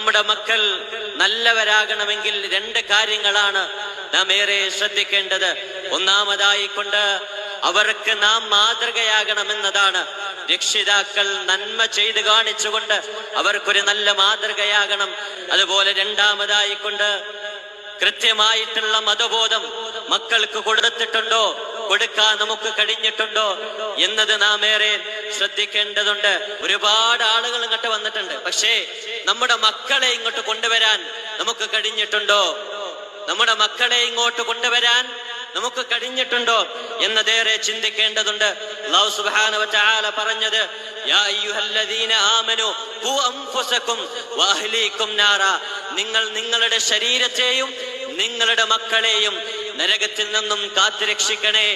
നമ്മുടെ മക്കൾ നല്ലവരാകണമെങ്കിൽ രണ്ട് കാര്യങ്ങളാണ് നാം ഏറെ ശ്രദ്ധിക്കേണ്ടത്. ഒന്നാമതായിക്കൊണ്ട് അവർക്ക് നാം മാതൃകയാകണമെന്നതാണ്. രക്ഷിതാക്കൾ നന്മ ചെയ്ത് കാണിച്ചുകൊണ്ട് അവർക്കൊരു നല്ല മാതൃകയാകണം. അതുപോലെ രണ്ടാമതായിക്കൊണ്ട് കൃത്യമായിട്ടുള്ള മതബോധം മക്കൾക്ക് കൊടുത്തിട്ടുണ്ടോ, കൊടുക്കാൻ നമുക്ക് കഴിഞ്ഞിട്ടുണ്ടോ എന്നത് നാം ഏറെ ശ്രദ്ധിക്കേണ്ടതുണ്ട്. ഒരുപാട് ആളുകൾ ഇങ്ങോട്ട് വന്നിട്ടുണ്ട്, പക്ഷേ നമ്മുടെ മക്കളെ ഇങ്ങോട്ട് കൊണ്ടുവരാൻ നമുക്ക് കഴിഞ്ഞിട്ടുണ്ടോ? നമ്മുടെ മക്കളെ ഇങ്ങോട്ട് കൊണ്ടുവരാൻ നമുക്ക് കഴിഞ്ഞിട്ടുണ്ടോ എന്നതേറെ ചിന്തിക്കേണ്ടതുണ്ട്. അല്ലാഹു സുബ്ഹാനഹു വ തആല പറഞ്ഞത്, യാ അയ്യുഹല്ലദീന ആമനു ഖു അൻഫുസകും വഅഹ്ലീകും നാറ, നിങ്ങൾ നിങ്ങളുടെ ശരീരത്തെയും നിങ്ങളുടെ മക്കളെയും നരകത്തിൽ നിന്നും കാത്തുരക്ഷിക്കണേ,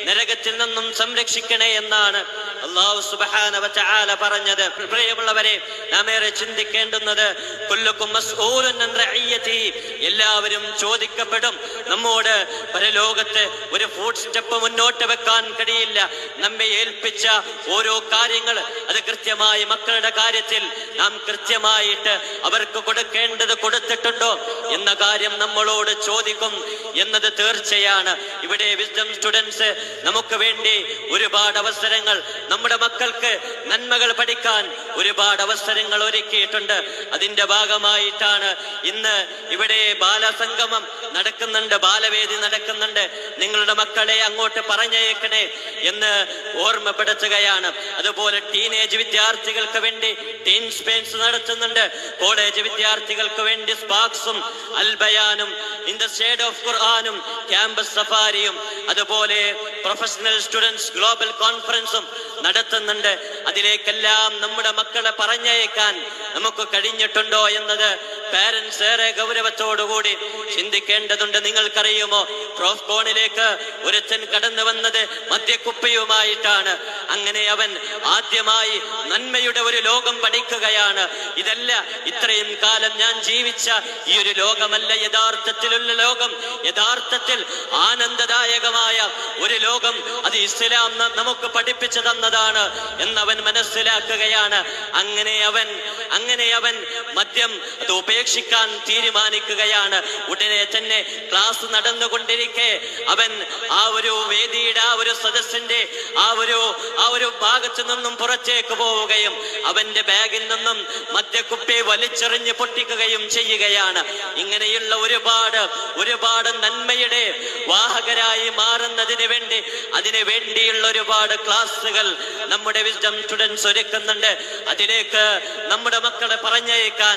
നരകത്തിൽ നിന്നും സംരക്ഷിക്കണേ എന്നാണ് അല്ലാഹു സുബ്ഹാനഹു വ തആല പറഞ്ഞത്. പ്രിയമുള്ളവരെ, നാം ഏറെ ചിന്തിക്കേണ്ടുന്നത്, കുല്ലുക്കും മസ്ഊലുൻ അൻ റഇയ്യതിഹി, എല്ലാവരും ചോദിക്കപ്പെടും. നമ്മോട് പരലോകത്ത് ഒരു ഫുഡ് സ്റ്റെപ്പ് മുന്നോട്ട് വെക്കാൻ കഴിയില്ല. നമ്മെ ഏൽപ്പിച്ച ഓരോ കാര്യങ്ങൾ അത് കൃത്യമായി മക്കളുടെ കാര്യത്തിൽ നാം കൃത്യമായിട്ട് അവർക്ക് കൊടുക്കേണ്ടത് കൊടുത്തിട്ടുണ്ടോ എന്ന കാര്യം നമ്മളോട് ചോദിക്കും എന്നത് തീർച്ചയാണ്. ഇവിടെ വിസ്ഡം സ്റ്റുഡൻസ് നമുക്ക് വേണ്ടി ഒരുപാട് അവസരങ്ങൾ, നമ്മുടെ മക്കൾക്ക് നന്മകൾ പഠിക്കാൻ ഒരുപാട് അവസരങ്ങൾ ഒരുക്കിയിട്ടുണ്ട്. അതിന്റെ ഭാഗമായിട്ടാണ് ഇന്ന് ഇവിടെ ബാലസംഗമം നടക്കുന്നുണ്ട്, ബാലവേദി നടക്കുന്നുണ്ട്. നിങ്ങളുടെ മക്കളെ അങ്ങോട്ട് പറഞ്ഞേക്കണേ എന്ന് ഓർമ്മപ്പെടുത്തുകയാണ്. അതുപോലെ ടീനേജ് വിദ്യാർത്ഥികൾക്ക് വേണ്ടി ടീൻ സ്പെയിൻസ് നടത്തുന്നുണ്ട്. കോളേജ് വിദ്യാർത്ഥികൾക്ക് വേണ്ടി സ്പാർക്സും അൽബയാനും ഇൻ ദ ഷേഡ് ഓഫ് ഖുർആനും ക്യാമ്പസ് സഫാരിയും അതുപോലെ പ്രൊഫഷണൽ സ്റ്റുഡൻസ് ഗ്ലോബൽ കോൺഫറൻസും നടത്തുന്നുണ്ട്. അതിലേക്കെല്ലാം നമ്മുടെ മക്കളെ പറഞ്ഞയക്കാൻ നമുക്ക് കഴിഞ്ഞിട്ടുണ്ടോ എന്നത് പാരന്റ്സ് ഏറെ ഗൗരവത്തോടുകൂടി ചിന്തിക്കേണ്ടതുണ്ട്. നിങ്ങൾക്കറിയുമോ, പ്രോഫ്കോണിലേക്ക് ഒരുത്തൻ കടന്നു വന്നത് മദ്യക്കുപ്പിയുമായിട്ടാണ്. അങ്ങനെ അവൻ ആദ്യമായി നന്മയുടെ ഒരു ലോകം പഠിക്കുകയാണ്. ഇതല്ല ഇത്രയും കാലം ഞാൻ ജീവിച്ച ഈ ഒരു ലോകമല്ല യഥാർത്ഥത്തിലുള്ള ലോകം, യഥാർത്ഥത്തിൽ ആനന്ദദായകമായ ഒരു ലോകം അത് ഇസ്ലാം നമുക്ക് പഠിപ്പിച്ചു തന്നതാണ് എന്നവൻ മനസ്സിലാക്കുകയാണ്. അങ്ങനെ അവൻ മദ്യം അത് ഉപേക്ഷിക്കാൻ തീരുമാനിക്കുകയാണ്. ഉടനെ തന്നെ ക്ലാസ് നടന്നുകൊണ്ടിരിക്കെ അവൻ ആ ഒരു വേദിയുടെ ആ ഒരു സദസ്സിന്റെ ആ ഒരു ഭാഗത്തു നിന്നും പുറത്തേക്ക് പോവുകയും അവന്റെ ബാഗിൽ നിന്നും മദ്യക്കുപ്പി വലിച്ചെറിഞ്ഞ് പൊട്ടിക്കുകയും ചെയ്യുകയാണ്. ഇങ്ങനെയുള്ള ഒരുപാട് നന്മയുടെ വാഹകരായി മാറുന്നതിന് വേണ്ടി അതിനു വേണ്ടിയുള്ള ഒരുപാട് ക്ലാസ്സുകൾ നമ്മുടെ വിസ്ഡം സ്റ്റുഡൻസ് ഒരുക്കുന്നുണ്ട്. അതിലേക്ക് നമ്മുടെ മക്കളെ പറഞ്ഞയക്കാൻ